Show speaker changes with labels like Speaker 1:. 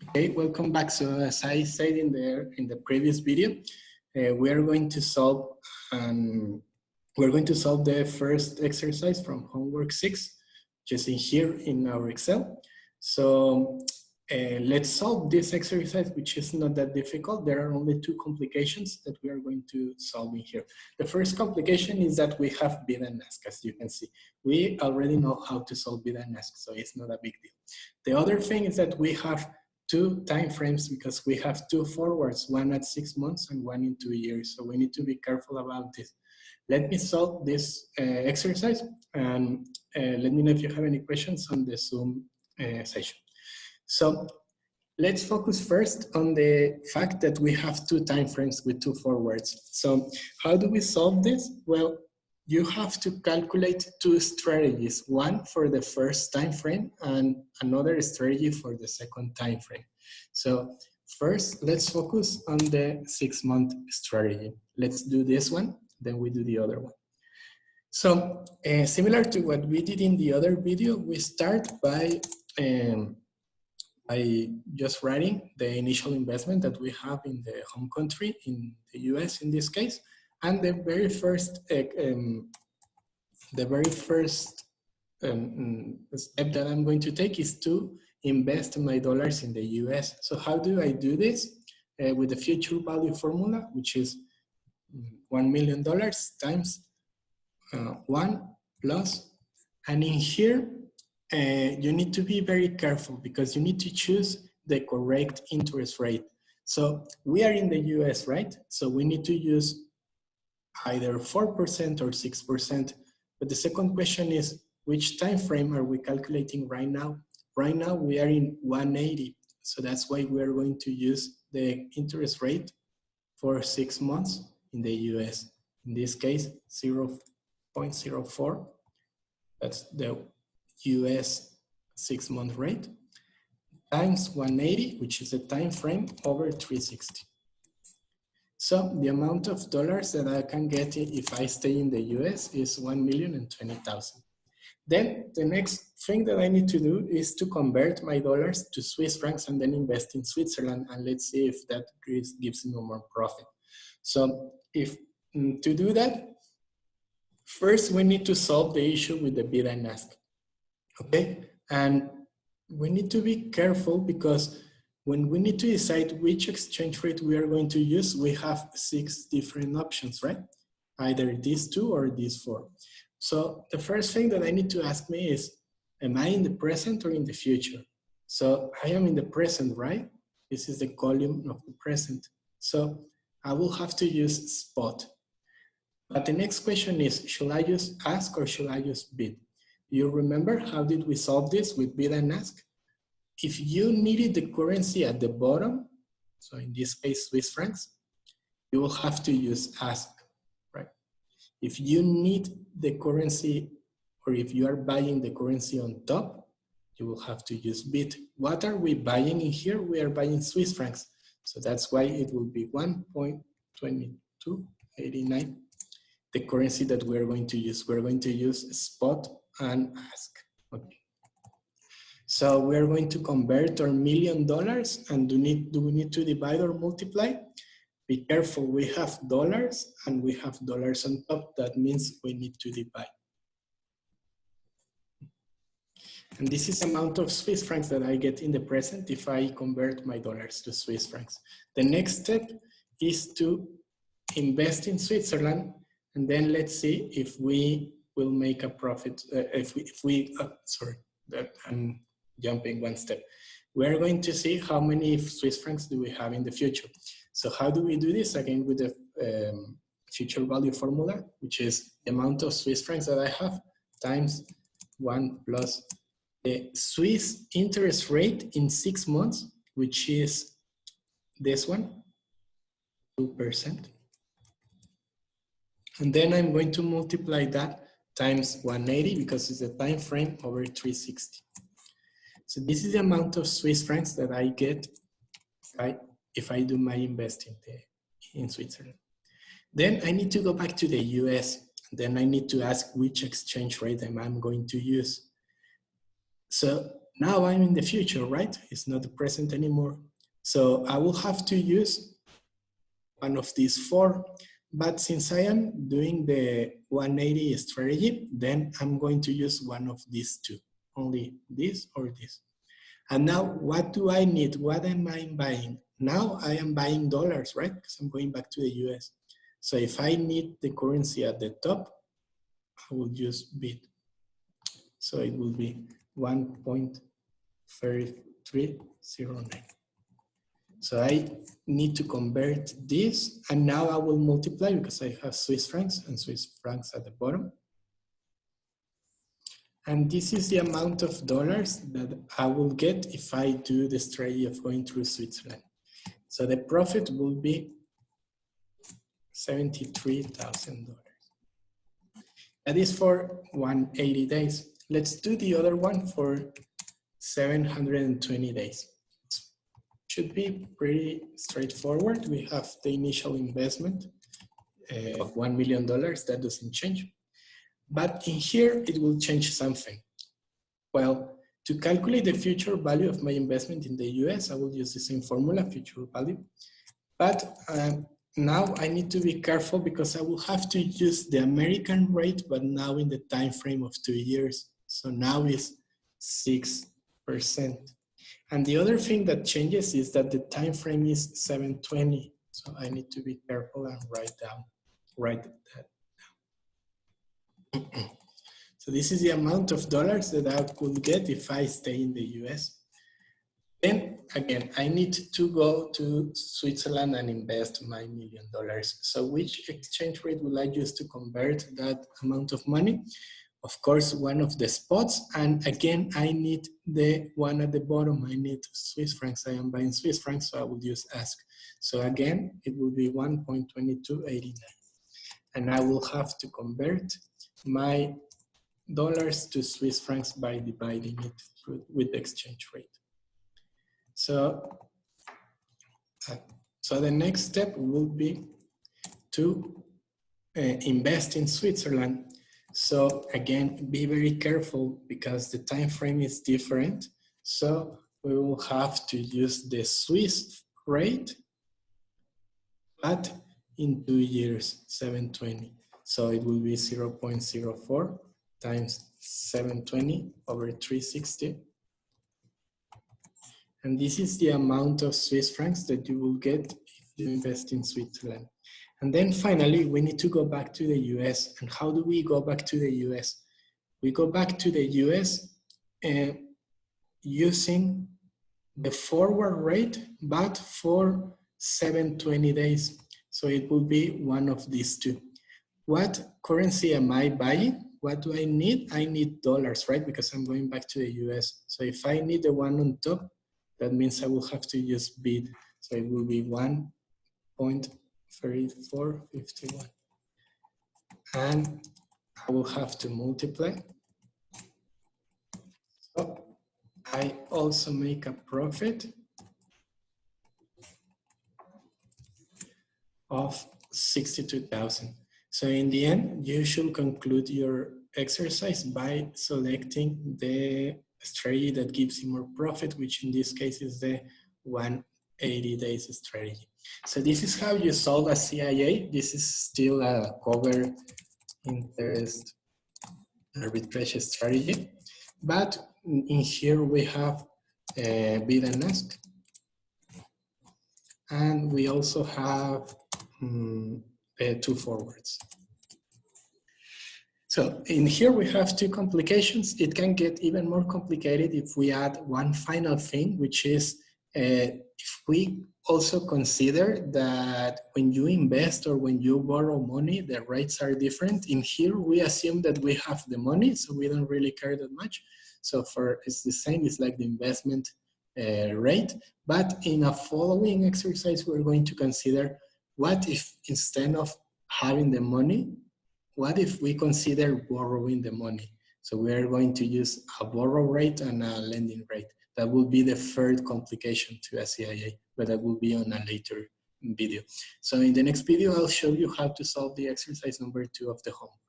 Speaker 1: Okay, welcome back. So as I said in the previous video, we are going to solve the first exercise from homework 6, just in here in our Excel. So let's solve this exercise, which is not that difficult. There are only two complications that we are going to solve in here. The first complication is that we have bid and ask, as you can see. We already know how to solve bid and ask, so it's not a big deal. The other thing is that we have two time frames because we have two forwards, one at 6 months and one in 2 years. So we need to be careful about this. Let me solve this exercise and let me know if you have any questions on the Zoom session. So let's focus first on the fact that we have two time frames with two forwards. So how do we solve this? Well, you have to calculate two strategies, one for the first time frame and another strategy for the second time frame. So first, let's focus on the 6-month strategy. Let's do this one, then we do the other one. So similar to what we did in the other video, we start by just writing the initial investment that we have in the home country, in the US in this case. And the very first step that I'm going to take is to invest my dollars in the US. So how do I do this? With the future value formula, which is $1 million times 1 plus, and in here, you need to be very careful because you need to choose the correct interest rate. So we are in the US, right? So we need to use either 4% or 6%. But the second question is, which time frame are we calculating right now? Right now we are in 180. So that's why we are going to use the interest rate for 6 months in the US. In this case, 0.04. That's the US 6-month rate times 180, which is the time frame, over 360. So the amount of dollars that I can get if I stay in the US is 1,020,000. Then the next thing that I need to do is to convert my dollars to Swiss francs and then invest in Switzerland, and let's see if that gives me more profit. So if to do that, first we need to solve the issue with the bid and ask. Okay, and we need to be careful because when we need to decide which exchange rate we are going to use, we have 6 different options, right? Either these 2 or these 4. So the first thing that I need to ask me is, am I in the present or in the future? So I am in the present, right? This is the column of the present. So I will have to use spot. But the next question is, should I use ask or should I use bid? You remember how did we solve this with bid and ask? If you needed the currency at the bottom, so in this case Swiss francs, you will have to use ask, right? If you need the currency, or if you are buying the currency on top, you will have to use bid. What are we buying in here? We are buying Swiss francs. So that's why it will be 1.2289, the currency that we're going to use. We're going to use spot and ask. Okay. So we're going to convert our $1 million, and do we need to divide or multiply? Be careful, we have dollars and we have dollars on top. That means we need to divide. And this is the amount of Swiss francs that I get in the present if I convert my dollars to Swiss francs. The next step is to invest in Switzerland, and then let's see if we will make a profit. I'm jumping one step. We're going to see how many Swiss francs do we have in the future. So how do we do this? Again, with the future value formula, which is the amount of Swiss francs that I have times 1 plus the Swiss interest rate in 6 months, which is this one, 2%. And then I'm going to multiply that times 180 because it's the time frame over 360. So this is the amount of Swiss francs that I get if I do my investing in Switzerland. Then I need to go back to the US. Then I need to ask which exchange rate I'm going to use. So Now I'm in the future, right? It's not the present anymore. So I will have to use one of these four. But since I am doing the 180 strategy, then I'm going to use one of these two, only this or this. And now what do I need? What am I buying? Now I am buying dollars, right? Because I'm going back to the US. So if I need the currency at the top, I will use bid. So it will be 1.3309. So I need to convert this, and now I will multiply because I have Swiss francs and Swiss francs at the bottom. And this is the amount of dollars that I will get if I do the strategy of going through Switzerland. So the profit will be $73,000. That is for 180 days. Let's do the other one for 720 days. Should be pretty straightforward. We have the initial investment of $1 million. That doesn't change. But in here, it will change something. Well, to calculate the future value of my investment in the US, I will use the same formula, future value. But now I need to be careful because I will have to use the American rate, but now in the time frame of 2 years. So now is 6%. And the other thing that changes is that the time frame is 720. So I need to be careful and write that down. So this is the amount of dollars that I could get if I stay in the US. Then again, I need to go to Switzerland and invest my $1 million. So which exchange rate will I use to convert that amount of money? Of course, one of the spots. And again, I need the one at the bottom. I need Swiss francs. I am buying Swiss francs, so I will use ask. So again, it will be 1.2289. And I will have to convert my dollars to Swiss francs by dividing it with the exchange rate. So the next step will be to invest in Switzerland. So again, be very careful because the time frame is different. So we will have to use the Swiss rate, but in 2 years, 720. So it will be 0.04 times 720 over 360. And this is the amount of Swiss francs that you will get if you invest in Switzerland. And then finally, we need to go back to the US. And how do we go back to the US? We go back to the US using the forward rate, but for 720 days. So it will be one of these two. What currency am I buying? What do I need? I need dollars, right? Because I'm going back to the US. So if I need the one on top, that means I will have to use bid. So it will be 1.3451. And I will have to multiply. So I also make a profit of 62,000. So in the end, you should conclude your exercise by selecting the strategy that gives you more profit, which in this case is the 180 days strategy. So this is how you solve a CIA. This is still a cover interest arbitrage strategy. But in here we have bid and ask. And we also have two forwards. So in here we have two complications. It can get even more complicated if we add one final thing, which is if we also consider that when you invest or when you borrow money, the rates are different. In here, we assume that we have the money, so we don't really care that much. So it's the same, it's like the investment rate. But in a following exercise, we're going to consider what if instead of having the money, what if we consider borrowing the money? So we are going to use a borrow rate and a lending rate. That will be the third complication to a CIA, but that will be on a later video. So in the next video, I'll show you how to solve the exercise number 2 of the homework.